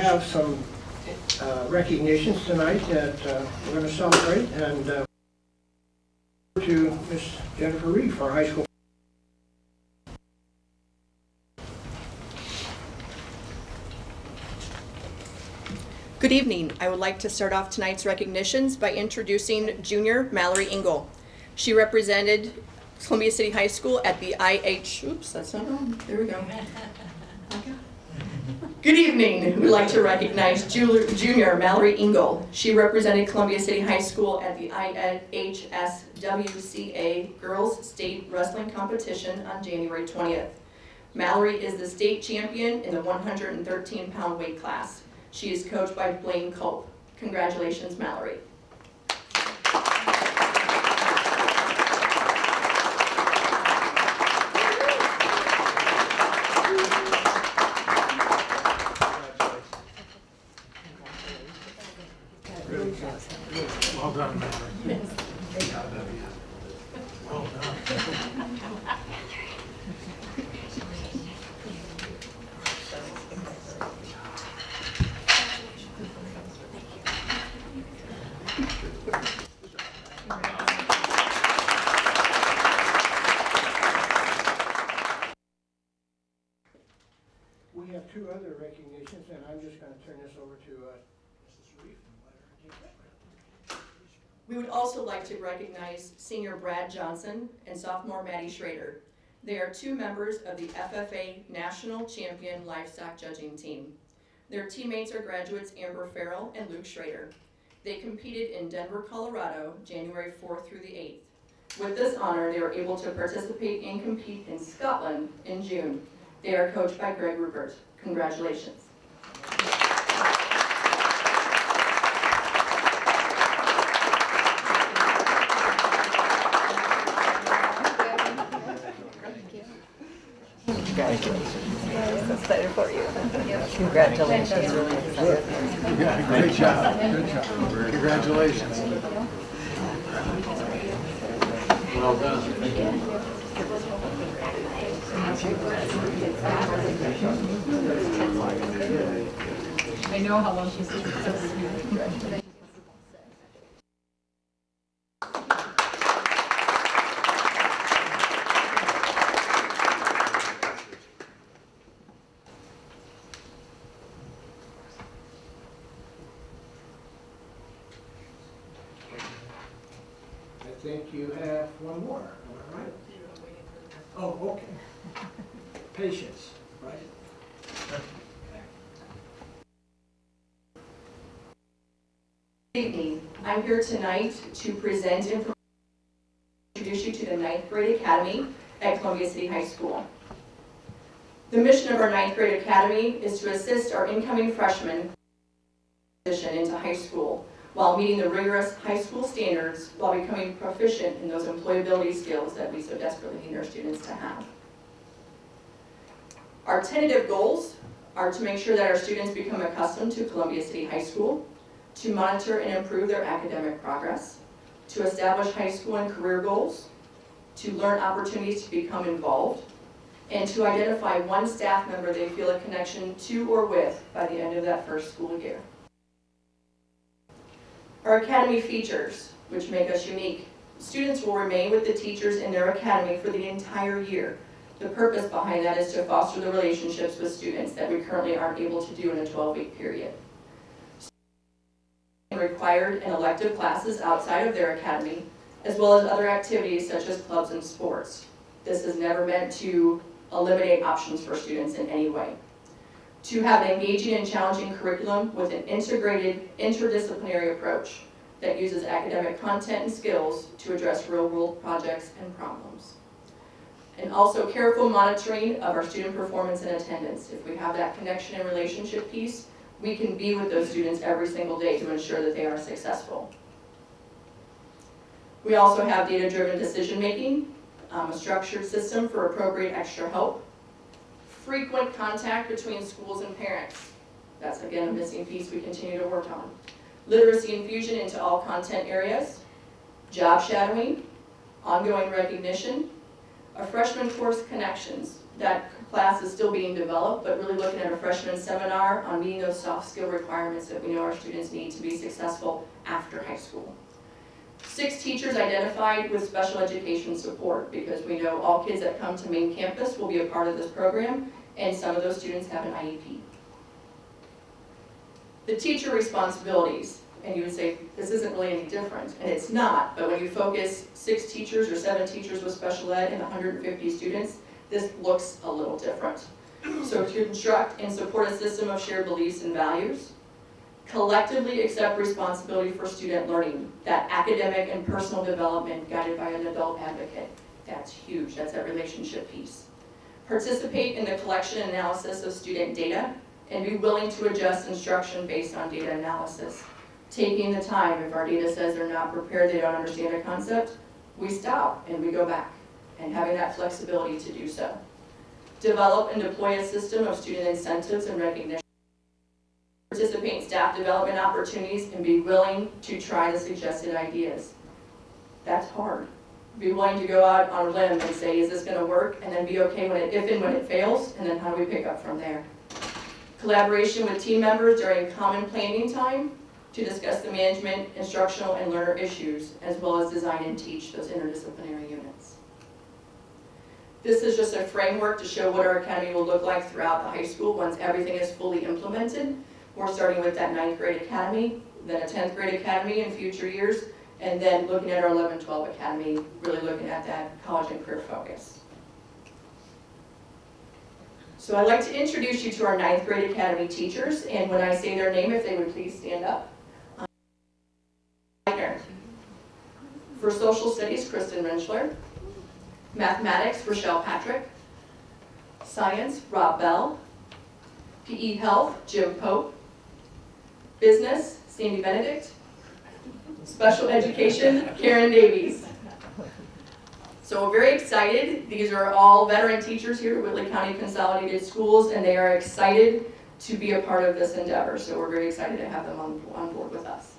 have some recognitions tonight that we're going to celebrate, and to Miss Jennifer Reeve, our high school. Good evening. I would like to start off tonight's recognitions by introducing junior Mallory Engel. She represented Columbia City High School at the oops, that's not wrong. There we go. Good evening. We'd like to recognize junior Mallory Engel. She represented Columbia City High School at the IHS WCA Girls State Wrestling Competition on January 20th. Mallory is the state champion in the 113-pound weight class. She is coached by Blaine Culp. Congratulations, Mallory. Well done, Mallory. Well done. We have two other recognitions, and I'm just going to turn this over to Mrs. Reeve and let her take that. We would also like to recognize senior Brad Johnson and sophomore Maddie Schrader. They are two members of the FFA National Champion Livestock Judging Team. Their teammates are graduates Amber Farrell and Luke Schrader. They competed in Denver, Colorado, January 4th through the 8th. With this honor, they were able to participate and compete in Scotland in June. They are coached by Greg Rupert. Congratulations. I'm excited for you. Congratulations. Yeah, great job. Good job. Congratulations. Well done. I know how long she's been so I think you have one more, am I right? Oh, okay. Patience, right? Good evening. I'm here tonight to present information to introduce you to the 9th grade academy at Columbia City High School. The mission of our 9th grade academy is to assist our incoming freshmen transition into high school while meeting the rigorous high school standards while becoming proficient in those employability skills that we so desperately need our students to have. Our tentative goals are to make sure that our students become accustomed to Columbia City High School, to monitor and improve their academic progress, to establish high school and career goals, to learn opportunities to become involved, and to identify one staff member they feel a connection to or with by the end of that first school year. Our academy features, which make us unique. Students will remain with the teachers in their academy for the entire year. The purpose behind that is to foster the relationships with students that we currently aren't able to do in a 12-week period. Required and elective classes outside of their academy, as well as other activities such as clubs and sports. This is never meant to eliminate options for students in any way. To have an engaging and challenging curriculum with an integrated, interdisciplinary approach that uses academic content and skills to address real-world projects and problems. And also careful monitoring of our student performance and attendance. If we have that connection and relationship piece, we can be with those students every single day to ensure that they are successful. We also have data-driven decision-making, a structured system for appropriate extra help, frequent contact between schools and parents. That's again a missing piece we continue to work on. Literacy infusion into all content areas, job shadowing, ongoing recognition, a freshman course connections that class is still being developed, but really looking at a freshman seminar on meeting those soft skill requirements that we know our students need to be successful after high school. 6 teachers identified with special education support, because we know all kids that come to main campus will be a part of this program, and some of those students have an IEP. The teacher responsibilities, and you would say, this isn't really any different, and it's not, but when you focus 6 teachers or 7 teachers with special ed and 150 students, this looks a little different. So to construct and support a system of shared beliefs and values, collectively accept responsibility for student learning, that academic and personal development guided by an adult advocate. That's huge, that's that relationship piece. Participate in the collection and analysis of student data, and be willing to adjust instruction based on data analysis. Taking the time, if our data says they're not prepared, they don't understand a concept, we stop and we go back, and having that flexibility to do so. Develop and deploy a system of student incentives and recognition. Participate in staff development opportunities and be willing to try the suggested ideas. That's hard. Be willing to go out on a limb and say, is this going to work? And then be okay if and when it fails, and then how do we pick up from there? Collaboration with team members during common planning time to discuss the management, instructional, and learner issues, as well as design and teach those interdisciplinary units. This is just a framework to show what our academy will look like throughout the high school once everything is fully implemented. We're starting with that 9th grade academy, then a 10th grade academy in future years, and then looking at our 11-12 academy, really looking at that college and career focus. So I'd like to introduce you to our 9th grade academy teachers, and when I say their name, if they would please stand up. For social studies, Kristen Rentschler. Mathematics, Rochelle Patrick. Science, Rob Bell. PE Health, Jim Pope. Business, Sandy Benedict. Special Education, Karen Davies. So we're very excited. These are all veteran teachers here at Whitley County Consolidated Schools, and they are excited to be a part of this endeavor. So we're very excited to have them on board with us.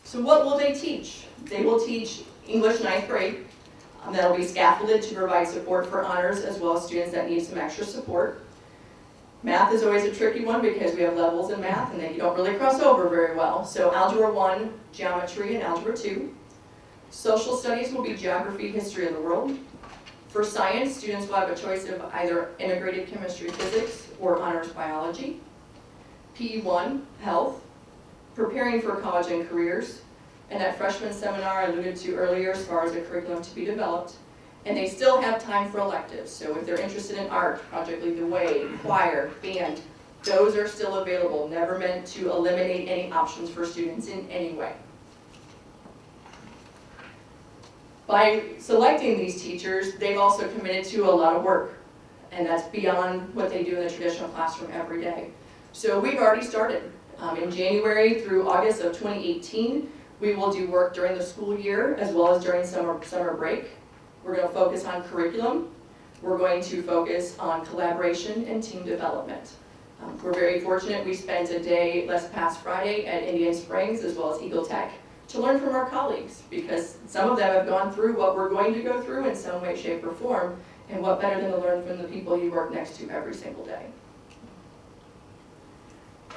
So what will they teach? They will teach English 9th grade. That'll be scaffolded to provide support for honors as well as students that need some extra support. Math is always a tricky one because we have levels in math and they don't really cross over very well. So Algebra 1, Geometry, and Algebra 2. Social studies will be Geography, History of the World. For science, students will have a choice of either integrated chemistry, physics, or honors biology. PE 1, Health. Preparing for college and careers. And that freshman seminar I alluded to earlier as far as a curriculum to be developed. And they still have time for electives. So if they're interested in art, Project Lead the Way, choir, band, those are still available, never meant to eliminate any options for students in any way. By selecting these teachers, they've also committed to a lot of work. And that's beyond what they do in the traditional classroom every day. So we've already started. In January through August of 2018, we will do work during the school year as well as during summer break. We're going to focus on curriculum. We're going to focus on collaboration and team development. We're very fortunate we spent a day last past Friday at Indian Springs as well as Eagle Tech to learn from our colleagues, because some of them have gone through what we're going to go through in some way, shape, or form, and what better than to learn from the people you work next to every single day.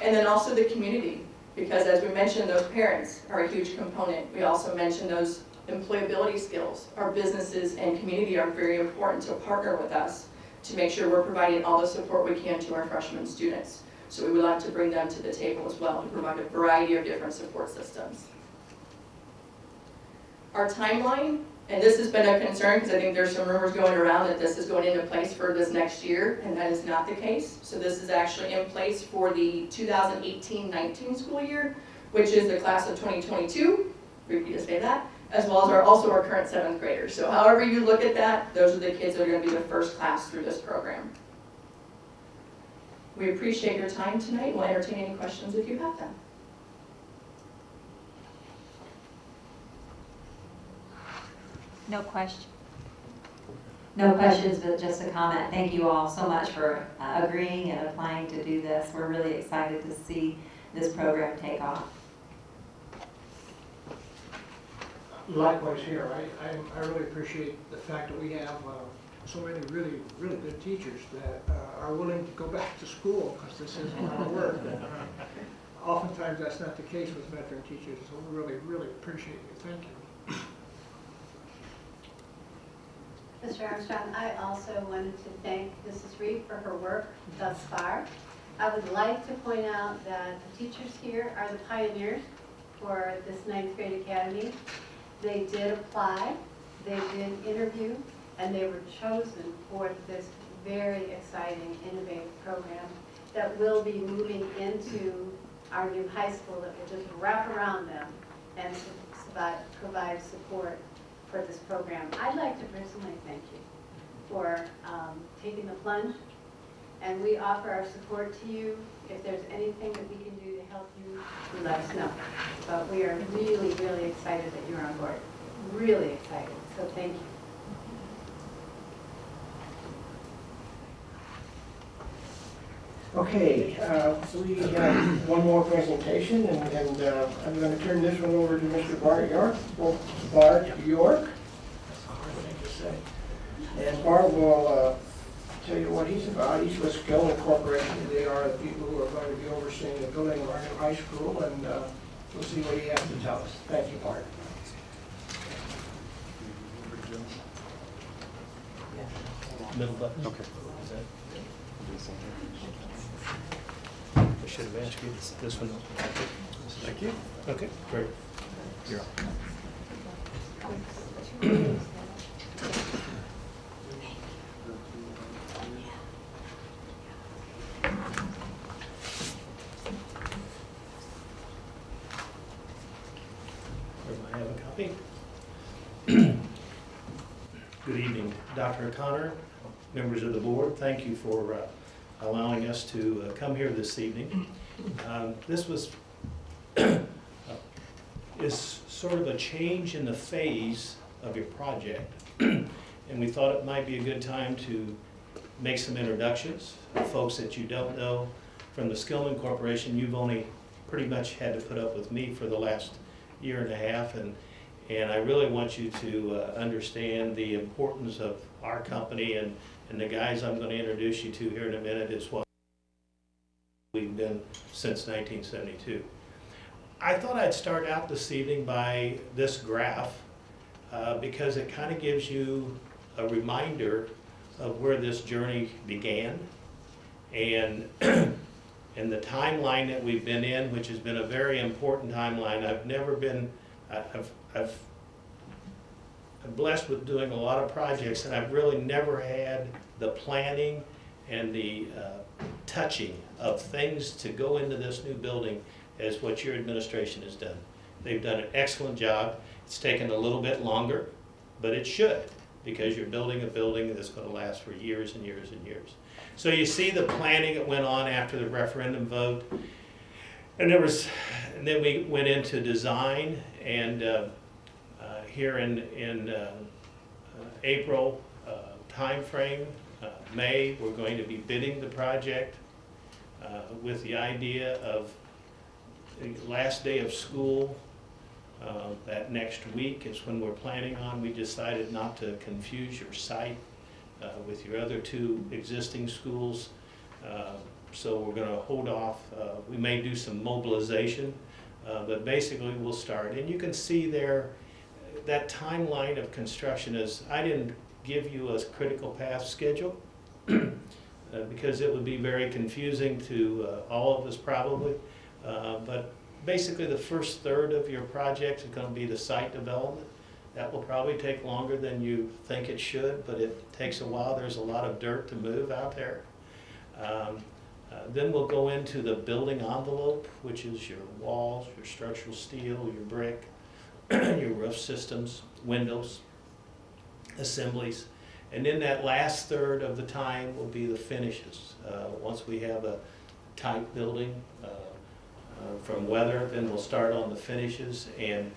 And then also the community, because as we mentioned, those parents are a huge component. We also mentioned those employability skills. Our businesses and community are very important to partner with us to make sure we're providing all the support we can to our freshman students. So we would like to bring them to the table as well to provide a variety of different support systems. Our timeline, and this has been a concern because I think there's some rumors going around that this is going into place for this next year, and that is not the case. So this is actually in place for the 2018-19 school year, which is the class of 2022, repeat to say that, as well as also our current 7th graders. So however you look at that, those are the kids that are going to be the first class through this program. We appreciate your time tonight. We'll entertain any questions if you have them. No question. No questions, but just a comment. Thank you all so much for agreeing and applying to do this. We're really excited to see this program take off. Likewise here, I really appreciate the fact that we have so many really good teachers that are willing to go back to school because this is hard work. Oftentimes that's not the case with veteran teachers, so we really appreciate you. Thank you. Mr. Armstrong, I also wanted to thank Mrs. Reed for her work thus far. I would like to point out that the teachers here are the pioneers for this 9th grade academy. They did apply, they did interview, and they were chosen for this very exciting, innovative program that will be moving into our new high school that will just wrap around them and provide support for this program. I'd like to personally thank you for taking the plunge, and we offer our support to you. If there's anything that we can do to help you, let us know. But we are really excited that you're on board. Really excited, so thank you. Okay, we have one more presentation, and I'm going to turn this one over to Mr. Bart York. Bart York. That's a hard thing to say. And Bart will tell you what he's about. He's with Skill Incorporated. They are the people who are going to be overseeing the building of our new high school, and we'll see what he has to tell us. Thank you, Bart. Middle button? Okay. I should have asked you this one. Thank you. Okay, great. You're up. Everybody have a copy? Good evening, Dr. O'Connor, members of the board. Thank you for allowing us to come here this evening. This is sort of a change in the phase of your project, and we thought it might be a good time to make some introductions of folks that you don't know. From the Skillman Corporation, you've only pretty much had to put up with me for the last year and a half, and I really want you to understand the importance of our company, and the guys I'm going to introduce you to here in a minute is what we've been since 1972. I thought I'd start out this evening by this graph because it kind of gives you a reminder of where this journey began and the timeline that we've been in, which has been a very important timeline. I'm blessed with doing a lot of projects, and I've really never had the planning and the touching of things to go into this new building as what your administration has done. They've done an excellent job. It's taken a little bit longer, but it should, because you're building a building that's going to last for years and years and years. So you see the planning that went on after the referendum vote, and then we went into design, and here in April timeframe, May, we're going to be bidding the project with the idea of the last day of school. That next week is when we're planning on. We decided not to confuse your site with your other two existing schools, so we're going to hold off. We may do some mobilization, but basically we'll start. And you can see there that timeline of construction is, I didn't give you a critical path schedule because it would be very confusing to all of us probably, but basically the first third of your project is going to be the site development. That will probably take longer than you think it should, but it takes a while. There's a lot of dirt to move out there. Then we'll go into the building envelope, which is your walls, your structural steel, your brick, your roof systems, windows, assemblies. And then that last third of the time will be the finishes. Once we have a tight building from weather, then we'll start on the finishes. And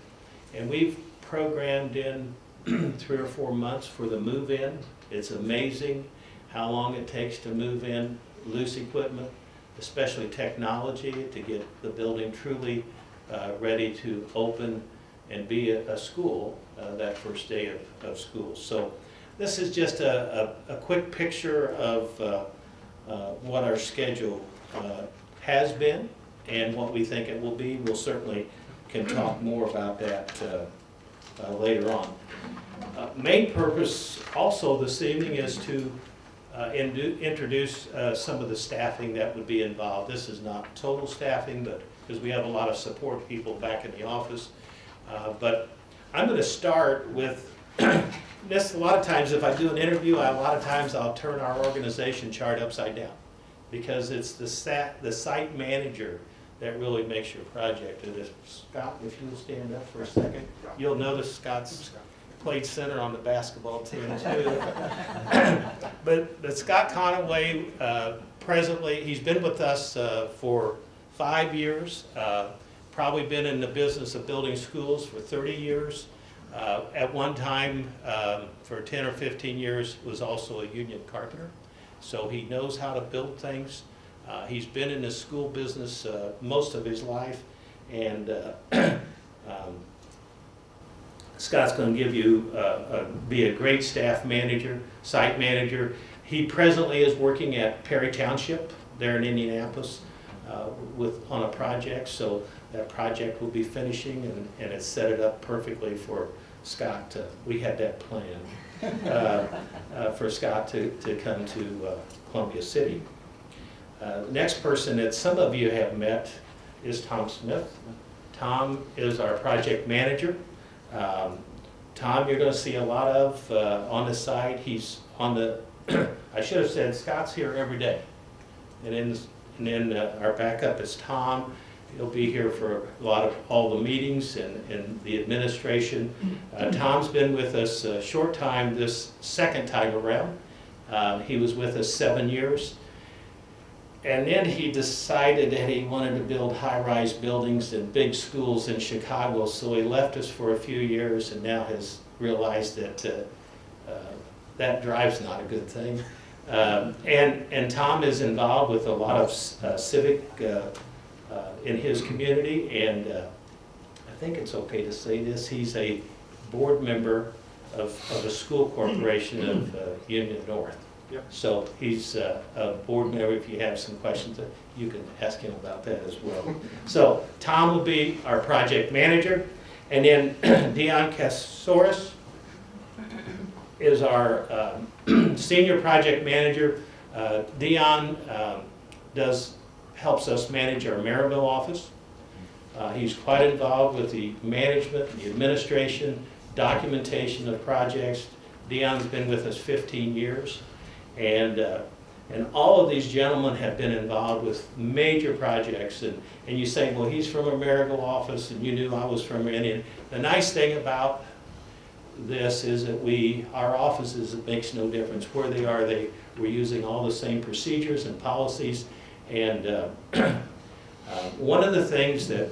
we've programmed in 3 or 4 months for the move-in. It's amazing how long it takes to move in loose equipment, especially technology, to get the building truly ready to open and be a school that first day of school. So this is just a quick picture of what our schedule has been and what we think it will be. We'll certainly can talk more about that later on. Main purpose also this evening is to introduce some of the staffing that would be involved. This is not total staffing, but because we have a lot of support people back in the office. But I'm going to start with this. A lot of times if I do an interview, a lot of times I'll turn our organization chart upside down, because it's the site manager that really makes your project. And if Scott, if you'll stand up for a second, you'll notice Scott's played center on the basketball team too. But Scott Conaway, presently, he's been with us for 5 years, probably been in the business of building schools for 30 years. At one time, for 10 or 15 years, was also a union carpenter. So he knows how to build things. He's been in the school business most of his life, and Scott's going to give you be a great staff manager, site manager. He presently is working at Perry Township there in Indianapolis on a project. So that project will be finishing, and it's set it up perfectly for Scott. We had that plan for Scott to come to Columbia City. The next person that some of you have met is Tom Smith. Tom is our project manager. Tom, you're going to see a lot of on the site. He's on the, I should have said Scott's here every day. And then our backup is Tom. He'll be here for a lot of all the meetings and the administration. Tom's been with us a short time this second time around. He was with us 7 years. And then he decided that he wanted to build high-rise buildings and big schools in Chicago, so he left us for a few years and now has realized that that drive's not a good thing. And Tom is involved with a lot of civic in his community, and I think it's okay to say this, he's a board member of a school corporation of Union North. Yep. So he's a board member. If you have some questions, you can ask him about that as well. So Tom will be our project manager, and then Dion Kasoris is our senior project manager. Dion helps us manage our Maryville office. He's quite involved with the management, the administration, documentation of projects. Dion's been with us 15 years. And all of these gentlemen have been involved with major projects. And you say, well, he's from a Maryville office, and you knew I was from Indiana. The nice thing about this is that our offices, it makes no difference where they are. We're using all the same procedures and policies. And one of the things that,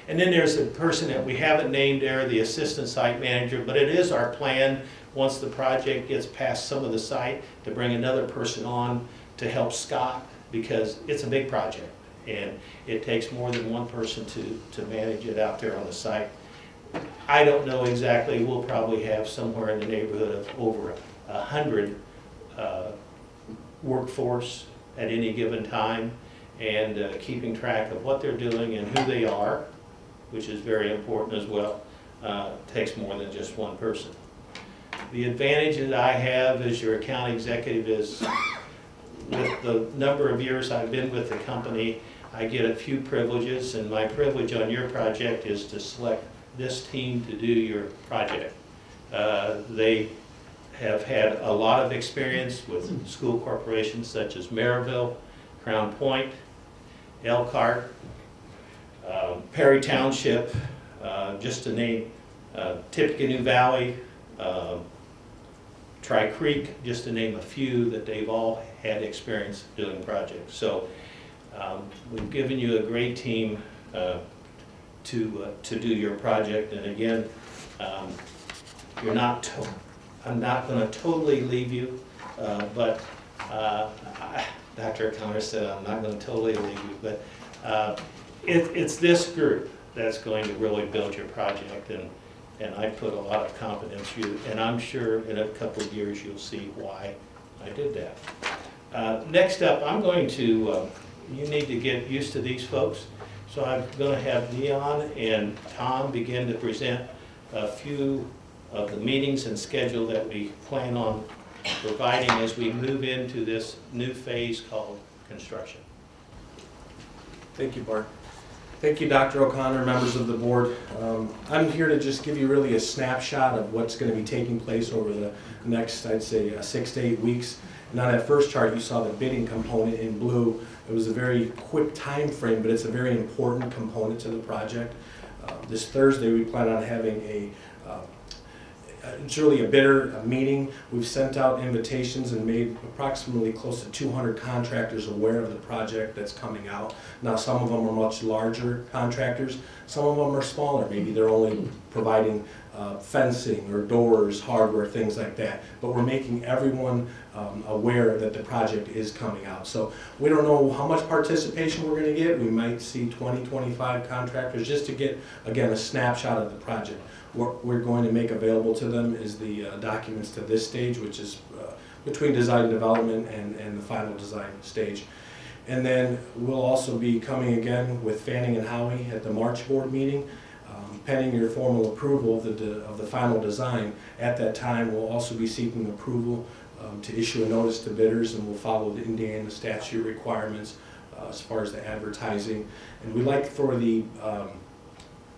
and then there's a person that we haven't named there, the assistant site manager, but it is our plan, once the project gets past some of the site, to bring another person on to help Scott, because it's a big project and it takes more than one person to manage it out there on the site. I don't know exactly. We'll probably have somewhere in the neighborhood of over 100 workforce at any given time, and keeping track of what they're doing and who they are, which is very important as well, takes more than just one person. The advantage that I have as your account executive is, with the number of years I've been with the company, I get a few privileges, and my privilege on your project is to select this team to do your project. They have had a lot of experience with school corporations such as Maryville, Crown Point, Elkhart, Perry Township, just to name, Tippecanoe Valley, Tri Creek, just to name a few that they've all had experience doing projects. So we've given you a great team to do your project. And again, I'm not going to totally leave you, but Dr. O'Connor said I'm not going to totally leave you, but it's this group that's going to really build your project, and I put a lot of confidence in you, and I'm sure in a couple of years you'll see why I did that. Next up, I'm going to, you need to get used to these folks, so I'm going to have Leon and Tom begin to present a few of the meetings and schedule that we plan on providing as we move into this new phase called construction. Thank you, Bart. Thank you, Dr. O'Connor, members of the board. I'm here to just give you really a snapshot of what's going to be taking place over the next, I'd say, 6 to 8 weeks. And on that first chart, you saw the bidding component in blue. It was a very quick time frame, but it's a very important component to the project. This Thursday, we plan on having it's really a bidder meeting. We've sent out invitations and made approximately close to 200 contractors aware of the project that's coming out. Now, some of them are much larger contractors. Some of them are smaller. Maybe they're only providing fencing or doors, hardware, things like that. But we're making everyone aware that the project is coming out. So we don't know how much participation we're going to get. We might see 20, 25 contractors just to get, again, a snapshot of the project. What we're going to make available to them is the documents to this stage, which is between design development and the final design stage. And then we'll also be coming again with Fanning and Howie at the March board meeting. Pending your formal approval of the final design, at that time we'll also be seeking approval to issue a notice to bidders, and we'll follow the Indiana statute requirements as far as the advertising. And we like for the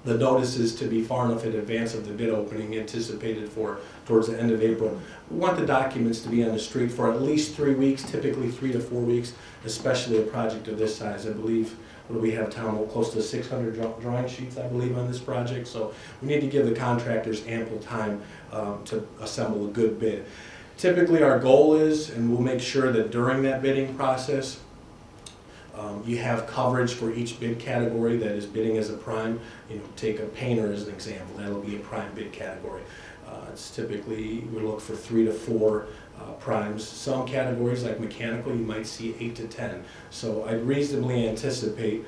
notices to be far enough in advance of the bid opening, anticipated for towards the end of April. We want the documents to be on the street for at least 3 weeks, typically 3 to 4 weeks, especially a project of this size. I believe, what do we have, Tom? Close to 600 drawing sheets, I believe, on this project. So we need to give the contractors ample time to assemble a good bid. Typically our goal is, and we'll make sure that during that bidding process, you have coverage for each bid category that is bidding as a prime. You know, take a painter as an example. That'll be a prime bid category. It's typically, we look for 3 to 4 primes. Some categories like mechanical, you might see 8 to 10. So I reasonably anticipate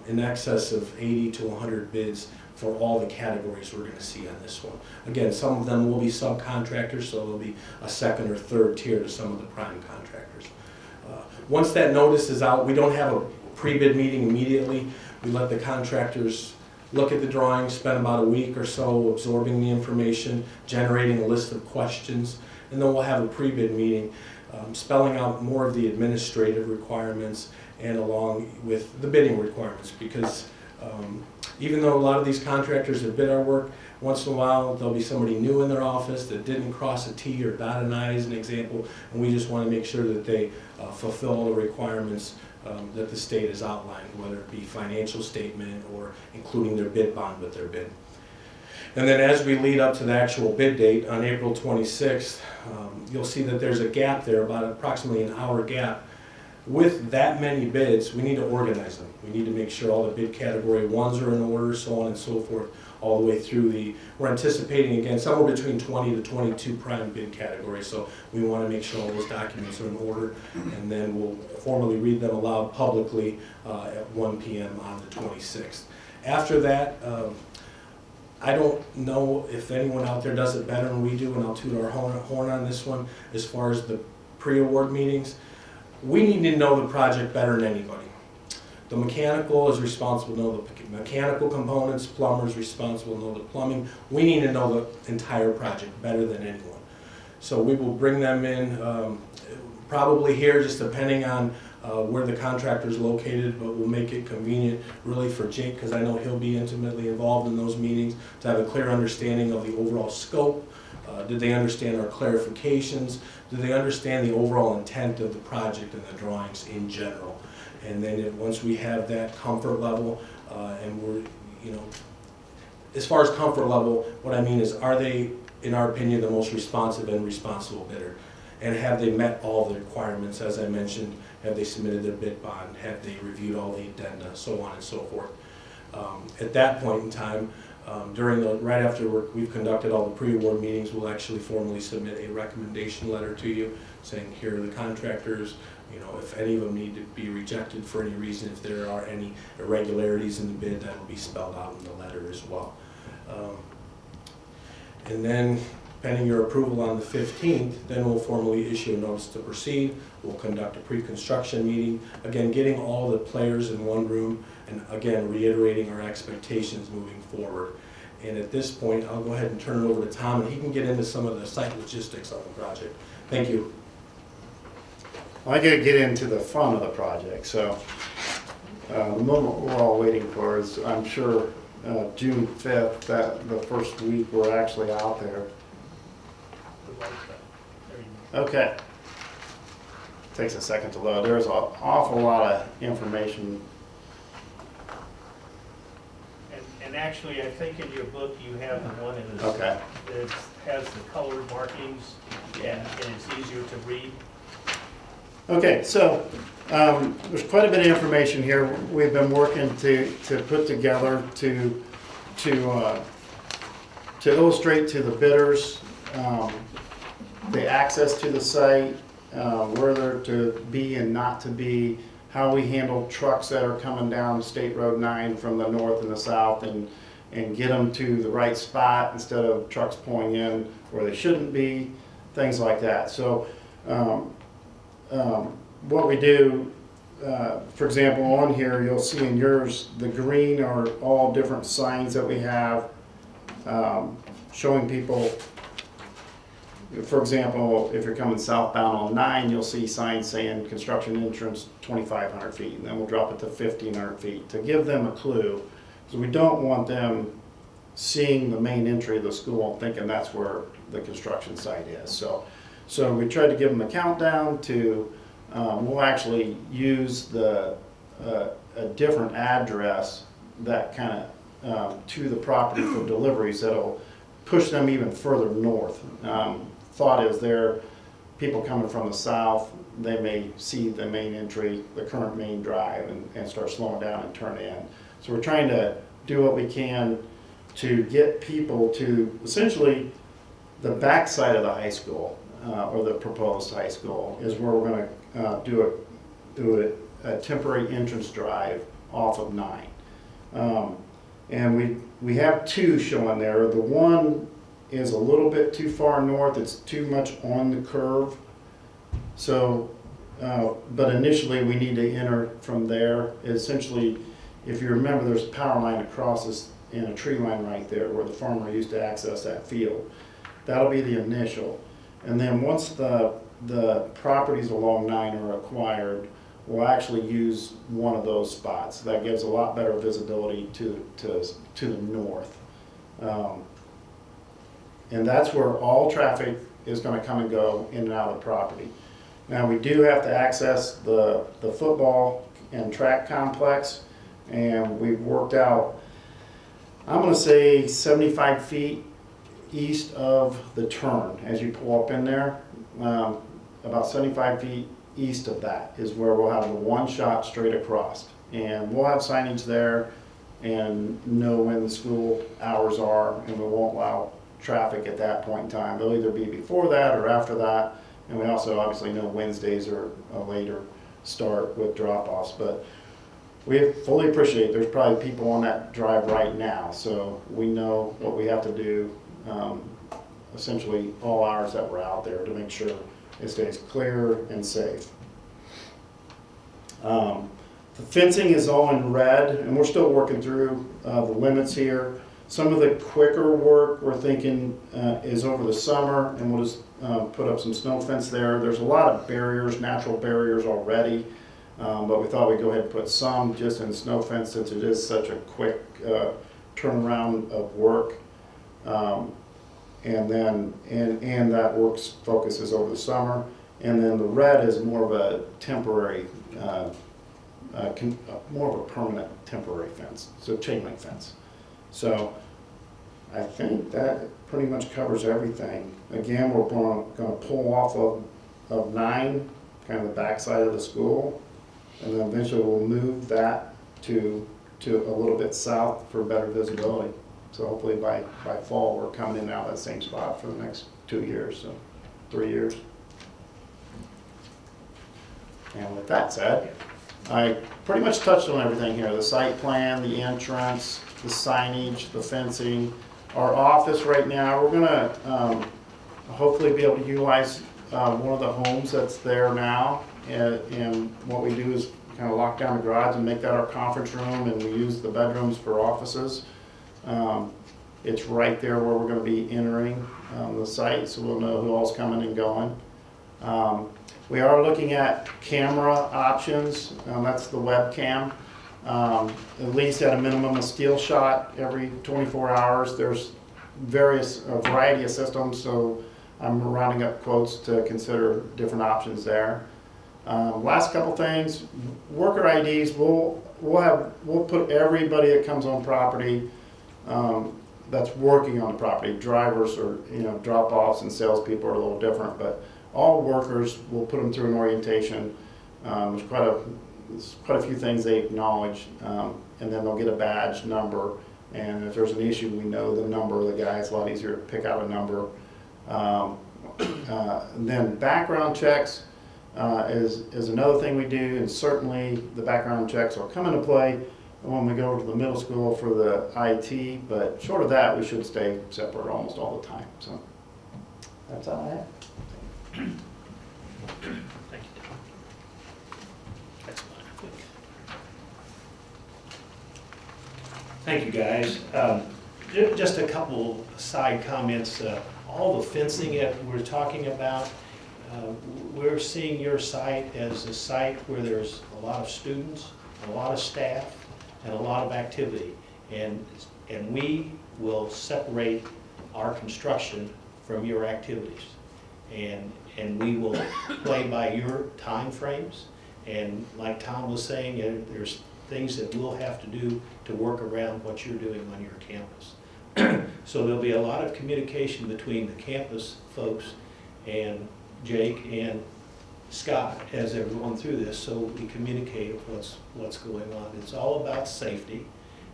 in excess of 80 to 100 bids for all the categories we're going to see on this one. Again, some of them will be subcontractors, so there'll be a second or third tier to some of the prime contractors. Once that notice is out, we don't have a pre-bid meeting immediately. We let the contractors look at the drawings, spend about a week or so absorbing the information, generating a list of questions, and then we'll have a pre-bid meeting spelling out more of the administrative requirements and along with the bidding requirements, because even though a lot of these contractors have bid our work, once in a while there'll be somebody new in their office that didn't cross a T or dot an I as an example, and we just want to make sure that they fulfill all the requirements that the state has outlined, whether it be financial statement or including their bid bond with their bid. And then as we lead up to the actual bid date on April 26th, you'll see that there's a gap there, about approximately an hour gap. With that many bids, we need to organize them. We need to make sure all the bid category ones are in order, so on and so forth, all the way through we're anticipating, again, somewhere between 20 to 22 prime bid categories, so we want to make sure all those documents are in order, and then we'll formally read them aloud publicly at 1 p.m. on the 26th. After that, I don't know if anyone out there does it better than we do, and I'll toot our horn on this one, as far as the pre-award meetings. We need to know the project better than anybody. The mechanical is responsible to know the mechanical components, plumbers responsible to know the plumbing. We need to know the entire project better than anyone. So we will bring them in probably here, just depending on where the contractor is located, but we'll make it convenient really for Jake, because I know he'll be intimately involved in those meetings, to have a clear understanding of the overall scope. Did they understand our clarifications? Did they understand the overall intent of the project and the drawings in general? And then once we have that comfort level, and we're, you know, as far as comfort level, what I mean is, are they, in our opinion, the most responsive and responsible bidder? And have they met all the requirements, as I mentioned? Have they submitted their bid bond? Have they reviewed all the addenda, so on and so forth? At that point in time, Right after we've conducted all the pre-award meetings, we'll actually formally submit a recommendation letter to you saying, here are the contractors, you know, if any of them need to be rejected for any reason, if there are any irregularities in the bid, that will be spelled out in the letter as well. And then, pending your approval on the 15th, then we'll formally issue a notice to proceed. We'll conduct a pre-construction meeting, again, getting all the players in one room, and again, reiterating our expectations moving forward. And at this point, I'll go ahead and turn it over to Tom, and he can get into some of the site logistics of the project. Thank you. Well, I gotta get into the fun of the project, so the moment we're all waiting for is, I'm sure, June 5th, that the first week we're actually out there. Okay. Takes a second to load. There's an awful lot of information. And actually, I think in your book, you have the one Okay. that has the colored markings, and it's easier to read. Okay, so there's quite a bit of information here we've been working to put together to illustrate to the bidders the access to the site, where they're to be and not to be, how we handle trucks that are coming down State Road 9 from the north and the south, and get them to the right spot instead of trucks pulling in where they shouldn't be, things like that. So what we do, for example, on here, you'll see in yours, the green are all different signs that we have showing people. For example, if you're coming southbound on 9, you'll see signs saying construction entrance 2,500 feet, and then we'll drop it to 1,500 feet to give them a clue, because we don't want them seeing the main entry of the school and thinking that's where the construction site is. So we tried to give them a countdown to, we'll actually use a different address that kind of to the property for deliveries that'll push them even further north. Thought is there, people coming from the south, they may see the main entry, the current main drive, and start slowing down and turn in. So we're trying to do what we can to get people to essentially the back side of the high school, or the proposed high school, is where we're going to do a temporary entrance drive off of 9. And we have 2 showing there. The one is a little bit too far north. It's too much on the curve. So, but initially we need to enter from there. Essentially, if you remember, there's a power line across this and a tree line right there where the farmer used to access that field. That'll be the initial. And then once the properties along 9 are acquired, we'll actually use one of those spots. That gives a lot better visibility to the north. And that's where all traffic is going to come and go in and out of the property. Now we do have to access the football and track complex, and we've worked out, I'm going to say 75 feet east of the turn as you pull up in there. About 75 feet east of that is where we'll have the one shot straight across. And we'll have signage there and know when the school hours are, and we won't allow traffic at that point in time. They'll either be before that or after that. And we also obviously know Wednesdays are a later start with drop-offs. But we fully appreciate there's probably people on that drive right now. So we know what we have to do, essentially all hours that we're out there to make sure it stays clear and safe. The fencing is all in red, and we're still working through the limits here. Some of the quicker work we're thinking is over the summer, and we'll just put up some snow fence there. There's a lot of barriers, natural barriers already, but we thought we'd go ahead and put some just in snow fence since it is such a quick turnaround of work. And then that work's focus is over the summer, and then the red is more of a temporary, more of a permanent temporary fence, so chain link fence. So I think that pretty much covers everything. Again, we're going to pull off of 9, kind of the backside of the school, and then eventually we'll move that to a little bit south for better visibility. So hopefully by fall, we're coming in and out of that same spot for the next 2 years, so 3 years. And with that said, I pretty much touched on everything here. The site plan, the entrance, the signage, the fencing. Our office right now, we're gonna hopefully be able to utilize one of the homes that's there now. And what we do is kind of lock down the garage and make that our conference room, and we use the bedrooms for offices. It's right there where we're gonna be entering the site, so we'll know who all's coming and going. We are looking at camera options. That's the webcam. At least at a minimum, a steel shot every 24 hours. There's a variety of systems, so I'm rounding up quotes to consider different options there. Last couple things, worker IDs. We'll put everybody that comes on property that's working on the property. Drivers or drop-offs and salespeople are a little different, but all workers, we'll put them through an orientation. There's quite a few things they acknowledge, and then they'll get a badge number. And if there's an issue, we know the number of the guy. It's a lot easier to pick out a number. Then background checks is another thing we do, and certainly the background checks will come into play when we go to the middle school for the IT. But short of that, we should stay separate almost all the time. So that's all I have. Thank you, Tom. That's fine. Thank you, guys. Just a couple side comments. All the fencing that we're talking about, we're seeing your site as a site where there's a lot of students, a lot of staff, and a lot of activity. And we will separate our construction from your activities. And we will play by your time frames. And like Tom was saying, there's things that we'll have to do to work around what you're doing on your campus. So there'll be a lot of communication between the campus folks and Jake and Scott as they're going through this, so we communicate what's going on. It's all about safety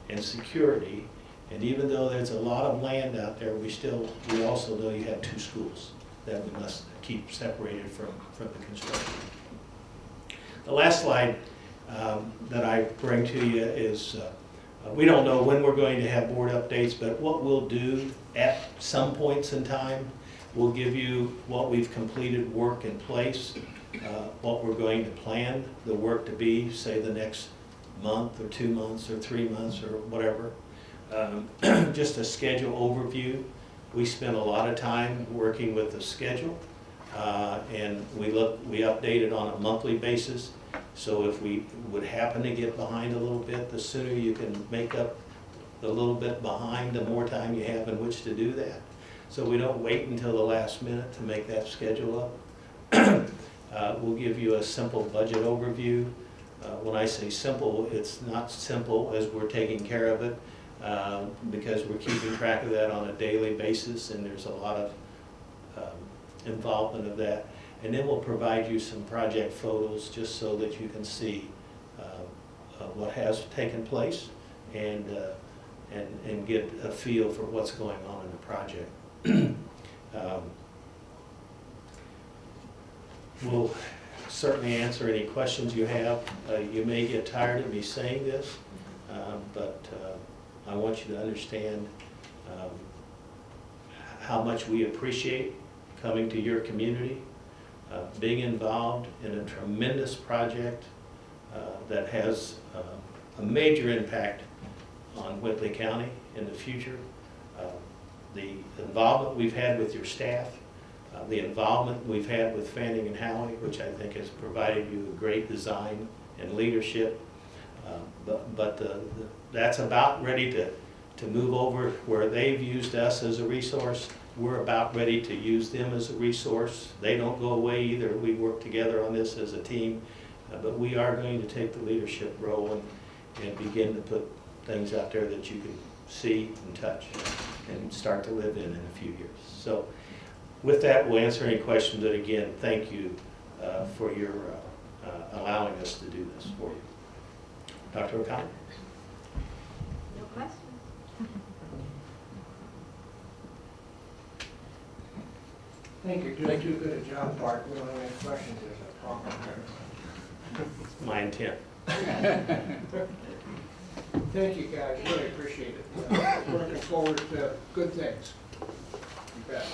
and security, and even though there's a lot of land out there, we also know you have 2 schools that we must keep separated from the construction. The last slide that I bring to you is, we don't know when we're going to have board updates, but what we'll do at some points in time, we'll give you what we've completed work in place, what we're going to plan the work to be, say the next month or 2 months or 3 months or whatever. Just a schedule overview. We spend a lot of time working with the schedule, and we update it on a monthly basis. So if we would happen to get behind a little bit, the sooner you can make up the little bit behind, the more time you have in which to do that. So we don't wait until the last minute to make that schedule up. We'll give you a simple budget overview. When I say simple, it's not simple as we're taking care of it, because we're keeping track of that on a daily basis, and there's a lot of involvement of that. And then we'll provide you some project photos just so that you can see what has taken place and get a feel for what's going on in the project. We'll certainly answer any questions you have. You may get tired of me saying this, but I want you to understand how much we appreciate coming to your community, being involved in a tremendous project that has a major impact on Whitley County in the future. The involvement we've had with your staff, the involvement we've had with Fanning and Howie, which I think has provided you a great design and leadership. That's about ready to move over where they've used us as a resource. We're about ready to use them as a resource. They don't go away either. We work together on this as a team, but we are going to take the leadership role and begin to put things out there that you can see and touch and start to live in a few years. So with that, we'll answer any questions. And again, thank you for your allowing us to do this for you. Dr. O'Connor? No questions. Thank you, doing too good a job, Bart. We don't have any questions, there's a problem there. My intent. Thank you, guys, really appreciate it. Looking forward to good things. You bet.